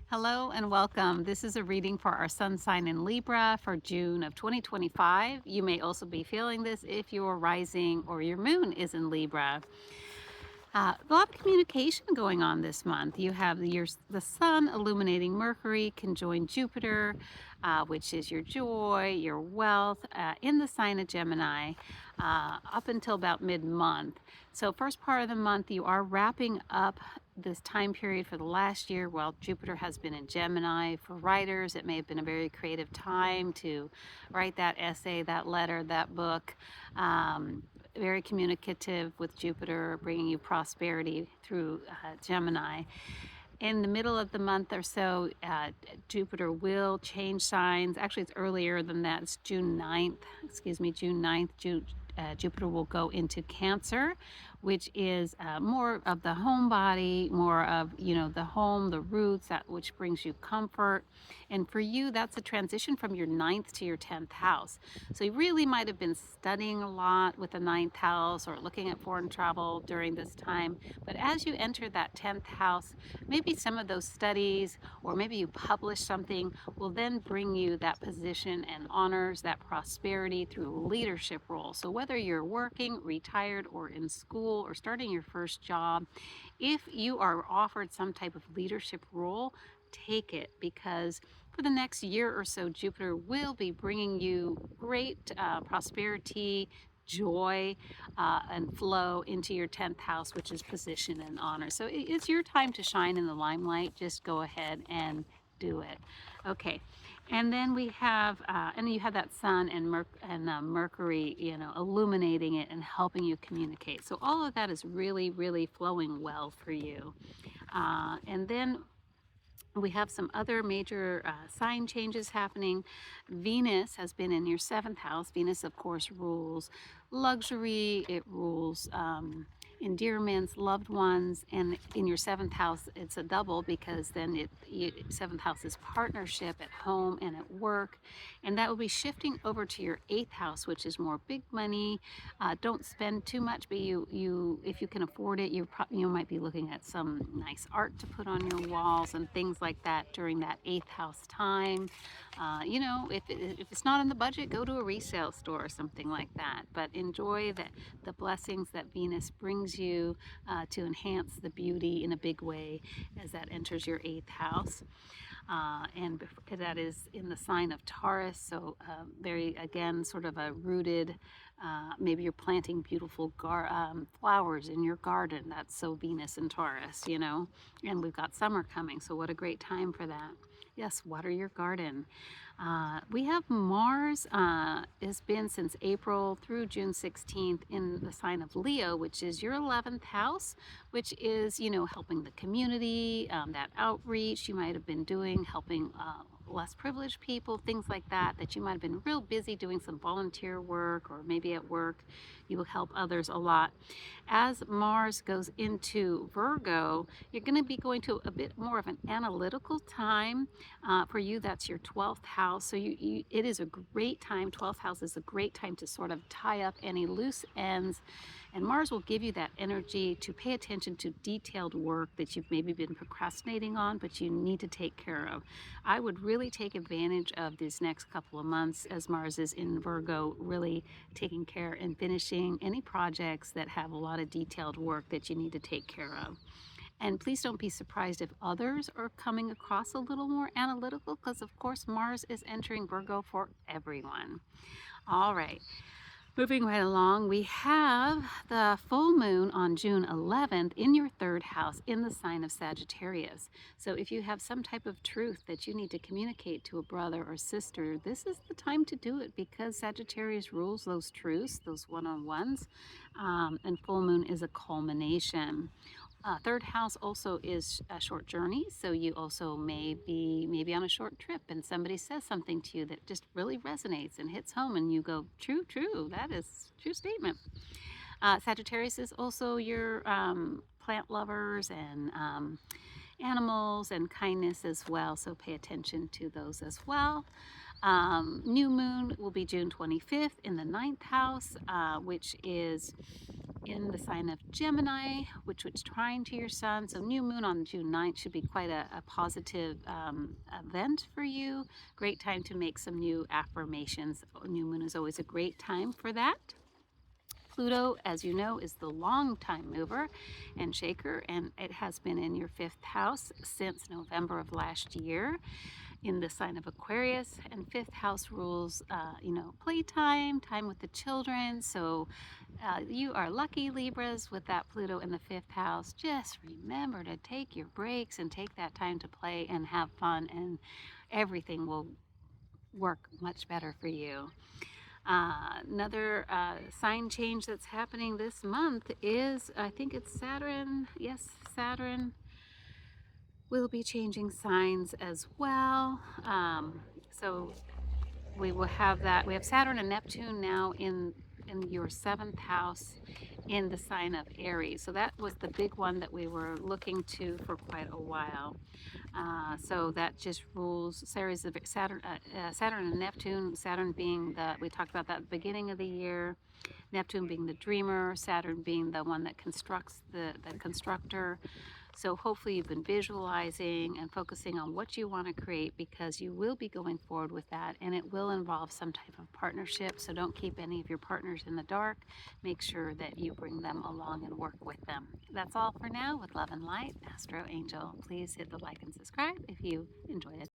Hello and welcome. This is a reading for our sun sign in Libra for June of 2025. You may also be feeling this if your rising or your moon is in Libra. A lot of communication going on this month. You have the sun illuminating Mercury conjoin Jupiter, which is your joy, your wealth, in the sign of Gemini, up until about mid-month. So first part of the month, you are wrapping up this time period for the last year while Jupiter has been in Gemini. For writers, it may have been a very creative time to write that essay, that letter, that book. Very communicative with Jupiter, bringing you prosperity through Gemini. In the middle of the month or so, Jupiter will change signs. Actually, it's earlier than that. It's June 9th. Jupiter will go into Cancer, which is more of the home body, more of, the home, the roots, that which brings you comfort. And for you, that's a transition from your 9th to your 10th house. So you really might have been studying a lot with the 9th house or looking at foreign travel during this time. But as you enter that 10th house, maybe some of those studies, or maybe you publish something, will then bring you that position and honors, that prosperity through a leadership role. So whether you're working, retired, or in school, or starting your first job, if you are offered some type of leadership role, take it, because for the next year or so, Jupiter will be bringing you great prosperity, joy, and flow into your 10th house, which is position and honor. So it's your time to shine in the limelight. Just go ahead and do it. Okay. And then we have, and you have that sun and Mercury, illuminating it and helping you communicate. So all of that is really, really flowing well for you. And then we have some other major sign changes happening. Venus has been in your 7th house. Venus, of course, rules luxury. It rules endearments, loved ones. And in your 7th house, it's a double, because then 7th house is partnership at home and at work. And that will be shifting over to your 8th house, which is more big money. Don't spend too much, but if you can afford it, you might be looking at some nice art to put on your walls and things like that during that 8th house time. If it's not in the budget, go to a resale store or something like that. But enjoy the blessings that Venus brings you to enhance the beauty in a big way as that enters your 8th house. And that is in the sign of Taurus, so very, again, sort of a rooted, maybe you're planting beautiful flowers in your garden. That's so Venus and Taurus, and we've got summer coming, so what a great time for that. Yes, water your garden. We have Mars has been since April through June 16th in the sign of Leo, which is your 11th house, which is, helping the community, that outreach you might have been doing, helping less privileged people, things like that you might have been real busy doing some volunteer work, or maybe at work you will help others a lot. As Mars goes into Virgo, you're going to be going to a bit more of an analytical time. For you, that's your 12th house. So it is a great time. 12th house is a great time to sort of tie up any loose ends. And Mars will give you that energy to pay attention to detailed work that you've maybe been procrastinating on, but you need to take care of. I would really take advantage of these next couple of months as Mars is in Virgo, really taking care and finishing any projects that have a lot of detailed work that you need to take care of. And please don't be surprised if others are coming across a little more analytical, because of course Mars is entering Virgo for everyone. All right. Moving right along, we have the full moon on June 11th in your 3rd house in the sign of Sagittarius. So if you have some type of truth that you need to communicate to a brother or sister, this is the time to do it, because Sagittarius rules those truths, those one-on-ones, and full moon is a culmination. 3rd house also is a short journey, so you also may be maybe on a short trip and somebody says something to you that just really resonates and hits home, and you go, true, that is a true statement. Sagittarius is also your plant lovers and animals and kindness as well, so pay attention to those as well. New moon will be June 25th in the 9th house, which is in the sign of Gemini, which was trine to your sun. So new moon on June 9th should be quite a positive event for you. Great time to make some new affirmations. New moon is always a great time for that. Pluto, as you know, is the long time mover and shaker, and it has been in your 5th house since November of last year in the sign of Aquarius. And 5th house rules, playtime, time with the children. So you are lucky, Libras, with that Pluto in the 5th house. Just remember to take your breaks and take that time to play and have fun, and everything will work much better for you. Another sign change that's happening this month is, I think it's Saturn. Yes, Saturn will be changing signs as well. So we will have that. We have Saturn and Neptune now in your 7th house in the sign of Aries. So that was the big one that we were looking to for quite a while. So that just rules series of Saturn and Neptune. Saturn being we talked about that at the beginning of the year. Neptune being the dreamer, Saturn being the one that constructs, the constructor. So hopefully you've been visualizing and focusing on what you want to create, because you will be going forward with that, and it will involve some type of partnership. So don't keep any of your partners in the dark. Make sure that you bring them along and work with them. That's all for now with Love and Light, Astro Angel. Please hit the like and subscribe if you enjoyed it.